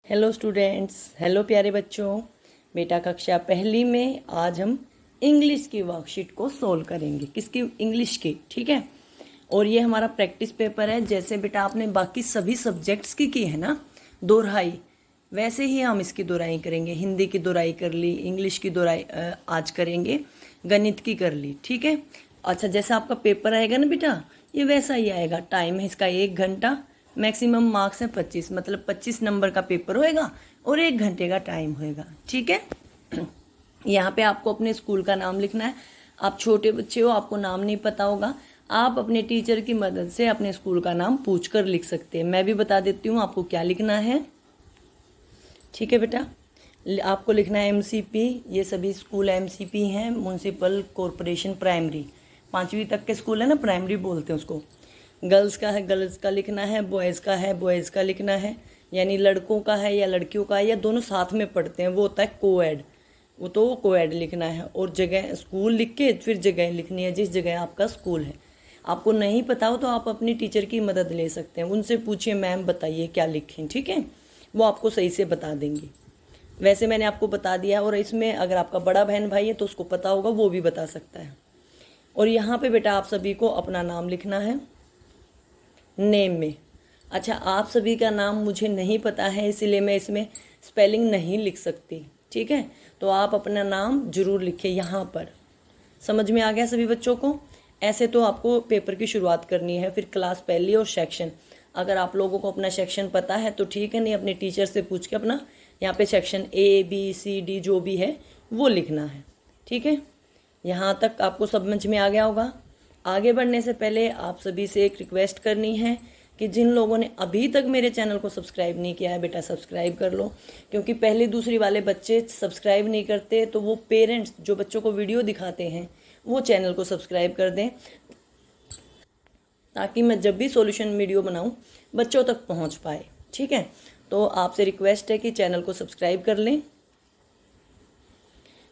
Hello students, hello प्यारे बच्चों। बेटा कक्षा पहली में आज हम इंग्लिश की वर्कशीट को सोल्व करेंगे। किसकी? इंग्लिश की। ठीक है। और ये हमारा प्रैक्टिस पेपर है। जैसे बेटा आपने बाकी सभी सब्जेक्ट्स की है ना दोहराई, वैसे ही हम इसकी दोहराई करेंगे। हिंदी की दोहराई कर ली, इंग्लिश की दोहराई आज करेंगे, गणित की कर ली। ठीक है। अच्छा, जैसा आपका पेपर आएगा ना बेटा, ये वैसा ही आएगा। टाइम है इसका 1 घंटा, मैक्सिमम मार्क्स है 25, मतलब 25 नंबर का पेपर होएगा और 1 घंटे का टाइम होएगा। ठीक है। यहाँ पे आपको अपने स्कूल का नाम लिखना है। आप छोटे बच्चे हो, आपको नाम नहीं पता होगा, आप अपने टीचर की मदद से अपने स्कूल का नाम पूछ कर लिख सकते हैं। मैं भी बता देती हूँ आपको क्या लिखना है। ठीक है बेटा, आपको लिखना है MCP। ये सभी स्कूल MCP हैं, म्यूनसिपल कॉरपोरेशन प्राइमरी। 5वीं तक के स्कूल है ना, प्राइमरी बोलते हैं उसको। गर्ल्स का है, गर्ल्स का लिखना है। बॉयज़ का है, बॉयज़ का लिखना है। यानी लड़कों का है या लड़कियों का है या दोनों साथ में पढ़ते हैं, वो होता है कोएड। वो तो कोएड लिखना है। और जगह स्कूल लिख के फिर जगह लिखनी है जिस जगह आपका स्कूल है। आपको नहीं पता हो तो आप अपनी टीचर की मदद ले सकते हैं। उनसे पूछिए, मैम बताइए क्या लिखें। ठीक है, वो आपको सही से बता देंगी। वैसे मैंने आपको बता दिया। और इसमें अगर आपका बड़ा बहन भाई है तो उसको पता होगा, वो भी बता सकता है। और यहाँ पे बेटा आप सभी को अपना नाम लिखना है नेम में। अच्छा, आप सभी का नाम मुझे नहीं पता है, इसलिए मैं इसमें स्पेलिंग नहीं लिख सकती। ठीक है, तो आप अपना नाम जरूर लिखें यहाँ पर। समझ में आ गया सभी बच्चों को? ऐसे तो आपको पेपर की शुरुआत करनी है, फिर क्लास पहली और सेक्शन। अगर आप लोगों को अपना सेक्शन पता है तो ठीक है, नहीं अपने टीचर से पूछ के अपना यहाँ पे सेक्शन ABCD जो भी है वो लिखना है। ठीक है, यहाँ तक आपको समझ में आ गया होगा। आगे बढ़ने से पहले आप सभी से एक रिक्वेस्ट करनी है कि जिन लोगों ने अभी तक मेरे चैनल को सब्सक्राइब नहीं किया है, बेटा सब्सक्राइब कर लो। क्योंकि पहली दूसरी वाले बच्चे सब्सक्राइब नहीं करते, तो वो पेरेंट्स जो बच्चों को वीडियो दिखाते हैं वो चैनल को सब्सक्राइब कर दें, ताकि मैं जब भी सॉल्यूशन वीडियो बनाऊं बच्चों तक पहुंच पाए। ठीक है, तो आपसे रिक्वेस्ट है कि चैनल को सब्सक्राइब कर लें।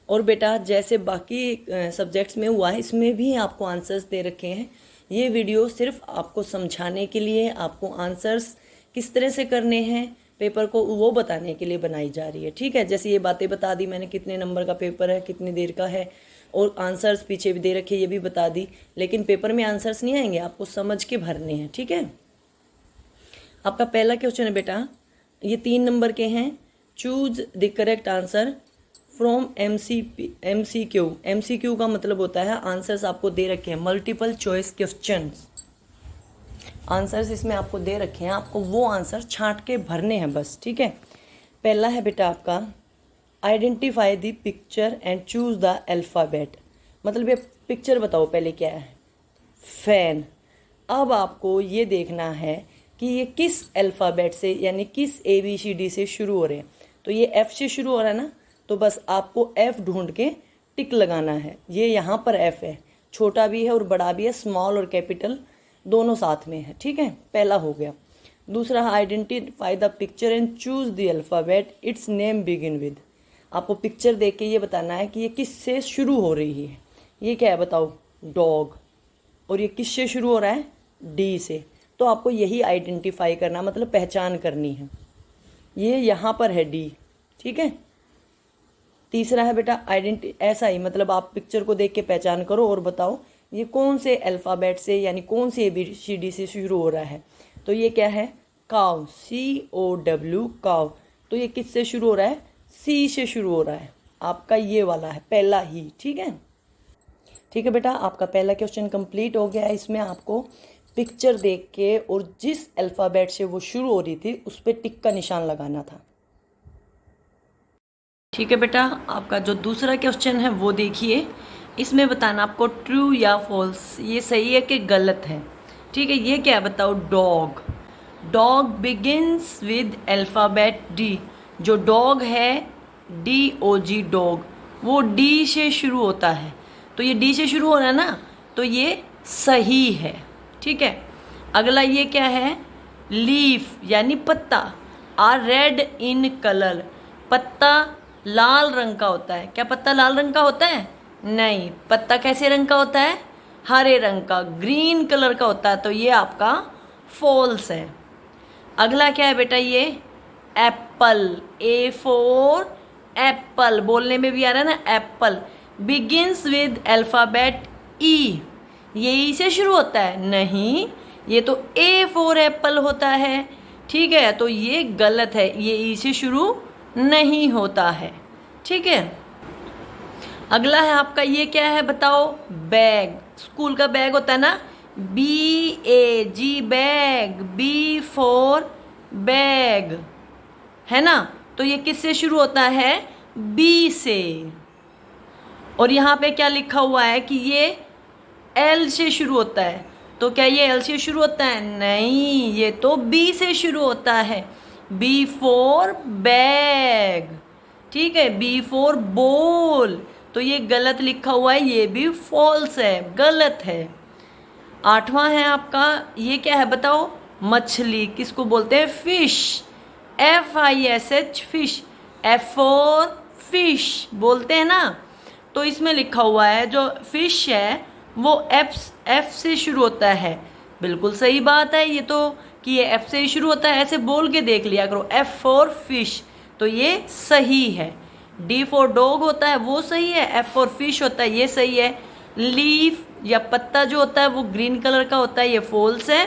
और बेटा जैसे बाकी सब्जेक्ट्स में हुआ है, इसमें भी आपको आंसर्स दे रखे हैं। ये वीडियो सिर्फ आपको समझाने के लिए, आपको आंसर्स किस तरह से करने हैं पेपर को, वो बताने के लिए बनाई जा रही है। ठीक है, जैसे ये बातें बता दी मैंने, कितने नंबर का पेपर है, कितनी देर का है, और आंसर्स पीछे भी दे रखे, ये भी बता दी। लेकिन पेपर में आंसर्स नहीं आएंगे, आपको समझ के भरने हैं। ठीक है, आपका पहला क्वेश्चन है बेटा, ये 3 नंबर के हैं। Choose the correct answer from MCQ। MCQ का मतलब होता है आंसर्स आपको दे रखे हैं, मल्टीपल चॉइस क्वेश्चंस। आंसर्स इसमें आपको दे रखे हैं, आपको वो आंसर छांट के भरने हैं बस। ठीक है, पहला है बेटा आपका identify the picture and choose the alphabet. मतलब ये पिक्चर बताओ पहले क्या है? फैन। अब आपको ये देखना है कि ये किस अल्फ़ाबेट से, यानी किस ABCD से शुरू हो रहे हैं। तो ये F से शुरू हो रहा है ना, तो बस आपको F ढूंढ के टिक लगाना है। ये यहाँ पर F है, छोटा भी है और बड़ा भी है, स्मॉल और कैपिटल दोनों साथ में है। ठीक है, पहला हो गया। दूसरा, identify the picture and choose the alphabet it's name begin with. आपको पिक्चर देख के ये बताना है कि ये किस से शुरू हो रही है। ये क्या है बताओ? डॉग। और ये किस से शुरू हो रहा है? D से। तो आपको यही आइडेंटिफाई करना, मतलब पहचान करनी है। ये यहाँ पर है D। ठीक है, तीसरा है बेटा ऐसा ही, मतलब आप पिक्चर को देख के पहचान करो और बताओ ये कौन से अल्फ़ाबेट से, यानी कौन से ABCD से शुरू हो रहा है। तो ये क्या है? काव, COW, काव। तो ये किस से शुरू हो रहा है? C से शुरू हो रहा है। आपका ये वाला है पहला ही। ठीक है, ठीक है बेटा, आपका पहला क्वेश्चन कंप्लीट हो गया है। इसमें आपको पिक्चर देख के और जिस अल्फ़ाबेट से वो शुरू हो रही थी उस पर टिक का निशान लगाना था। ठीक है बेटा, आपका जो दूसरा क्वेश्चन है वो देखिए। इसमें बताना आपको ट्रू या फॉल्स, ये सही है कि गलत है। ठीक है, ये क्या है बताओ? Dog. Dog begins with alphabet D। जो डॉग है DOG, डॉग, वो D से शुरू होता है। तो ये D से शुरू हो रहा है ना, तो ये सही है। ठीक है, अगला ये क्या है? लीफ यानी पत्ता। Are red in colour. पत्ता लाल रंग का होता है। क्या पत्ता लाल रंग का होता है? नहीं, पत्ता कैसे रंग का होता है? हरे रंग का, ग्रीन कलर का होता है। तो ये आपका फॉल्स है। अगला क्या है बेटा? ये एप्पल, ए फॉर एप्पल, बोलने में भी आ रहा है ना एप्पल। बिगिंस विद अल्फाबेट ई, ये ई से शुरू होता है? नहीं, ये तो ए फॉर एप्पल होता है। ठीक है, तो ये गलत है, ये ई से शुरू नहीं होता है। ठीक है, अगला है आपका, ये क्या है बताओ? बैग, स्कूल का बैग होता है ना, BAG bag, B for bag, है ना? तो ये किससे शुरू होता है? बी से। और यहाँ पे क्या लिखा हुआ है कि ये एल से शुरू होता है, तो क्या ये एल से शुरू होता है? नहीं, ये तो बी से शुरू होता है, बी फॉर बैग। ठीक है, बी फॉर बॉल, तो ये गलत लिखा हुआ है, ये भी फॉल्स है, गलत है। आठवां है आपका, ये क्या है बताओ? मछली, किसको बोलते हैं? Fish, FISH fish, F for fish बोलते हैं ना। तो इसमें लिखा हुआ है जो फिश है वो F से शुरू होता है। बिल्कुल सही बात है ये तो, कि ये F से ही शुरू होता है, ऐसे बोल के देख लिया करो, F फॉर फिश, तो ये सही है। D फॉर डॉग होता है, वो सही है। F फॉर फिश होता है, ये सही है। लीफ या पत्ता जो होता है वो ग्रीन कलर का होता है, ये फॉल्स है।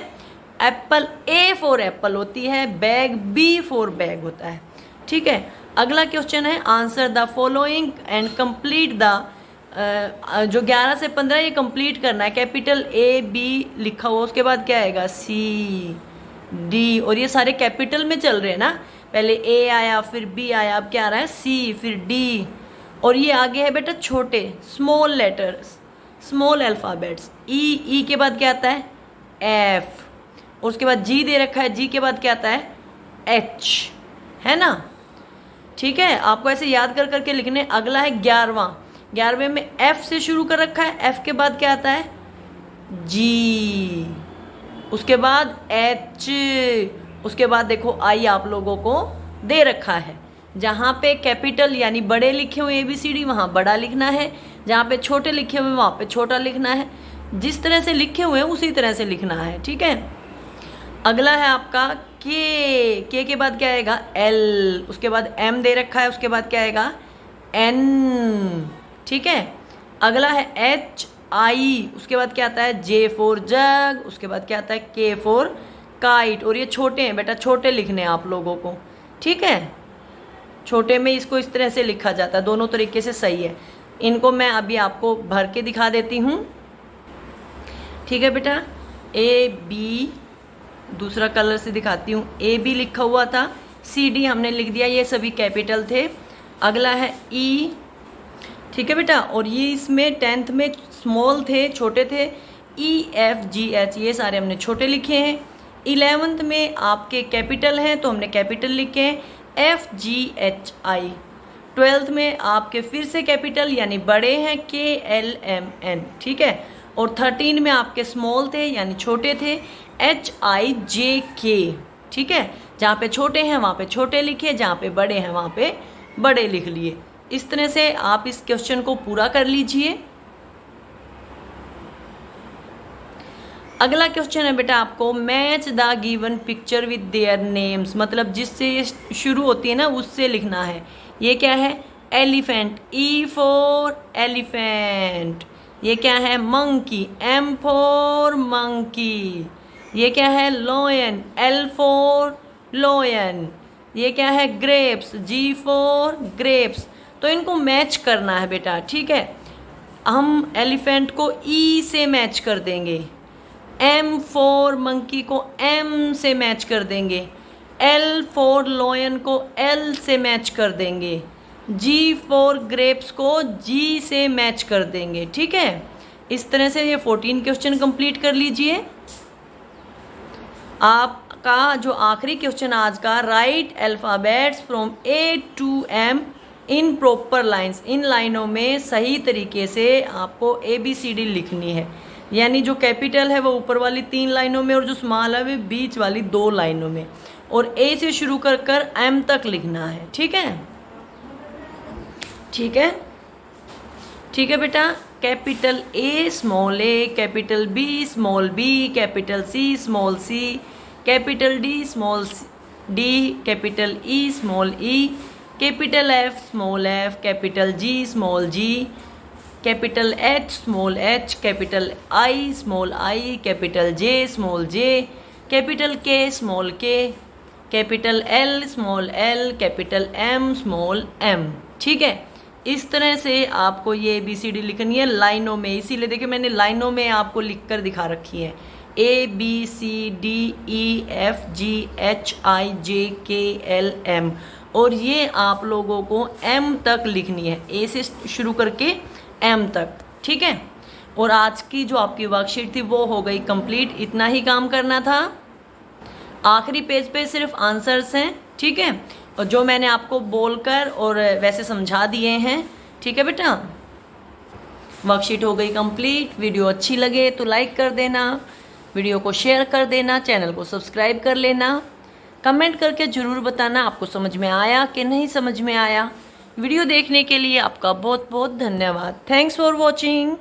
एप्पल, A फॉर एप्पल होती है। बैग, B फॉर बैग होता है। ठीक है, अगला क्वेश्चन है, answer the following and complete the, जो 11 से 15 ये कंप्लीट करना है। कैपिटल AB लिखा हुआ, उसके बाद क्या आएगा? CD, और ये सारे कैपिटल में चल रहे हैं ना, पहले A आया, फिर B आया, अब क्या आ रहा है? C, फिर D, और ये आगे है बेटा छोटे small letters, small alphabets. E के बाद क्या आता है? F, और उसके बाद G दे रखा है, G के बाद क्या आता है? H, है ना? ठीक है, आपको ऐसे याद कर करके लिखने। अगला है 11वां, 11वें में F से शुरू कर रखा है, F के बाद क्या आता है? G, उसके बाद H, उसके बाद देखो I आप लोगों को दे रखा है। जहाँ पे कैपिटल यानी बड़े लिखे हुए ABCD वहाँ बड़ा लिखना है, जहाँ पे छोटे लिखे हुए वहाँ पे छोटा लिखना है। जिस तरह से लिखे हुए हैं उसी तरह से लिखना है। ठीक है, अगला है आपका के के बाद क्या आएगा? L, उसके बाद M दे रखा है, उसके बाद क्या आएगा? N। ठीक है, अगला है HI, उसके बाद क्या आता है? J फॉर जग, उसके बाद क्या आता है? K for kite. और ये छोटे हैं बेटा, छोटे लिखने हैं आप लोगों को। ठीक है, छोटे में इसको इस तरह से लिखा जाता है, दोनों तरीके से सही है। इनको मैं अभी आपको भर के दिखा देती हूँ। ठीक है बेटा, AB, दूसरा कलर से दिखाती हूँ। AB लिखा हुआ था, CD हमने लिख दिया, ये सभी कैपिटल थे। अगला है E। ठीक है बेटा, और ये इसमें 10th में स्मॉल थे, छोटे थे। EFGH ये सारे हमने छोटे लिखे हैं। 11th में आपके कैपिटल हैं तो हमने कैपिटल लिखे हैं, FGHI। 12th में आपके फिर से कैपिटल यानी बड़े हैं, KLMN। ठीक है, और 13 में आपके स्मॉल थे यानी छोटे थे, HIJK। ठीक है, जहाँ पे छोटे हैं वहाँ पे छोटे लिखे, जहाँ पे बड़े हैं वहाँ पे बड़े लिख लिए। इस तरह से आप इस क्वेश्चन को पूरा कर लीजिए। अगला क्वेश्चन है बेटा आपको, match the given picture with their names, मतलब जिससे ये शुरू होती है ना उससे लिखना है। ये क्या है? Elephant, E for elephant. ये क्या है? Monkey, M for monkey. ये क्या है? Lion, L for lion. ये क्या है? Grapes, G for grapes. तो इनको मैच करना है बेटा। ठीक है, हम एलिफेंट को E से मैच कर देंगे, M फॉर मंकी को M से मैच कर देंगे, L फॉर लॉयन को L से मैच कर देंगे, G फॉर ग्रेप्स को G से मैच कर देंगे। ठीक है, इस तरह से ये 14 क्वेश्चन कंप्लीट कर लीजिए। आपका जो आखिरी क्वेश्चन आज का, write alphabets from A to M in proper lines, इन लाइनों में सही तरीके से आपको ABCD लिखनी है। यानी जो कैपिटल है वो ऊपर वाली 3 लाइनों में और जो स्मॉल है वो बीच वाली 2 लाइनों में, और A से शुरू कर कर M तक लिखना है। ठीक है, ठीक है, ठीक है बेटा। Capital A small a, capital B small b, capital C small c, capital D small D, capital E small E, capital F small F, capital G small G, capital H small H, capital I small I, capital J small J, capital K small K, capital L small L, capital M small M. ठीक है, इस तरह से आपको ये ABCD लिखनी है लाइनों में, इसीलिए देखिए मैंने लाइनों में आपको लिख कर दिखा रखी है। ABCDEFGHIJKLM, और ये आप लोगों को M तक लिखनी है, A से शुरू करके M तक। ठीक है, और आज की जो आपकी वर्कशीट थी वो हो गई कंप्लीट। इतना ही काम करना था। आखिरी पेज पे सिर्फ आंसर्स हैं। ठीक है, और जो मैंने आपको बोलकर और वैसे समझा दिए हैं। ठीक है बेटा, वर्कशीट हो गई कंप्लीट। वीडियो अच्छी लगे तो लाइक कर देना, वीडियो को शेयर कर देना, चैनल को सब्सक्राइब कर लेना, कमेंट करके ज़रूर बताना आपको समझ में आया कि नहीं समझ में आया। वीडियो देखने के लिए आपका बहुत बहुत धन्यवाद। Thanks for watching.